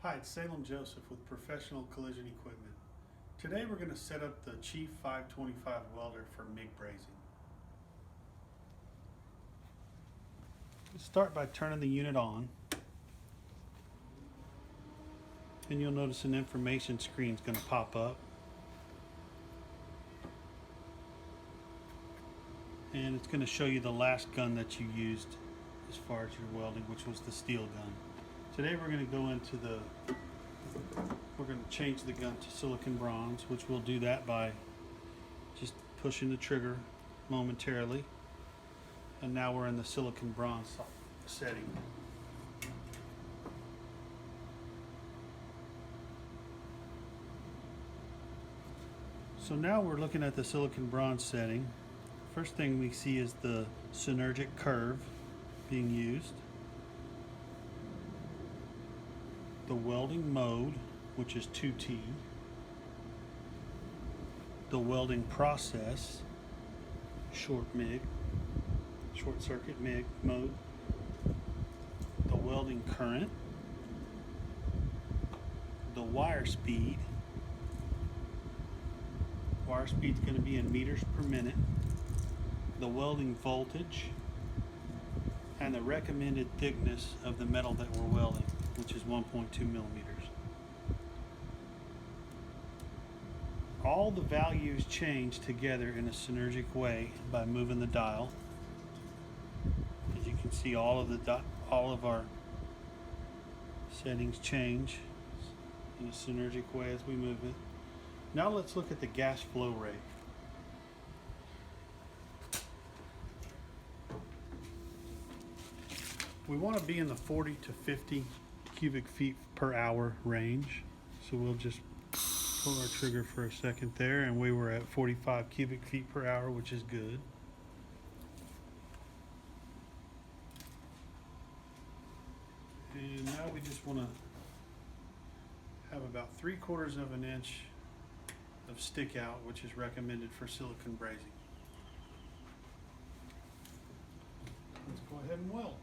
Hi, it's Salem Joseph with Professional Collision Equipment. Today we're going to set up the Chief 525 welder for MIG brazing. Start by turning the unit on, and you'll notice an information screen is going to pop up. And it's going to show you the last gun that you used as far as your welding, which was the steel gun. Today we're going to go into we're going to change the gun to silicon bronze, which we'll do that by just pushing the trigger momentarily. And now we're in the silicon bronze setting. So now we're looking at the silicon bronze setting. First thing we see is the synergic curve being used. The welding mode, which is 2T. The welding process, short circuit MIG mode. The welding current. The wire speed. Wire speed is going to be in meters per minute. The welding voltage. And the recommended thickness of the metal that we're welding, which is 1.2 millimeters. All the values change together in a synergic way by moving the dial. As you can see, all of our settings change in a synergic way as we move it. Now let's look at the gas flow rate. We want to be in the 40 to 50 cubic feet per hour range. So we'll just pull our trigger for a second there, and we were at 45 cubic feet per hour, which is good. And now we just want to have about 3/4 of an inch of stick out, which is recommended for silicone brazing. Let's go ahead and weld.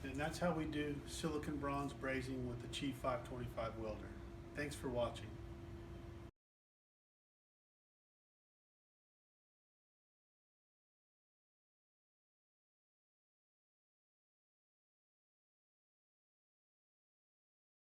And that's how we do silicon bronze brazing with the Chief 525 welder. Thanks for watching.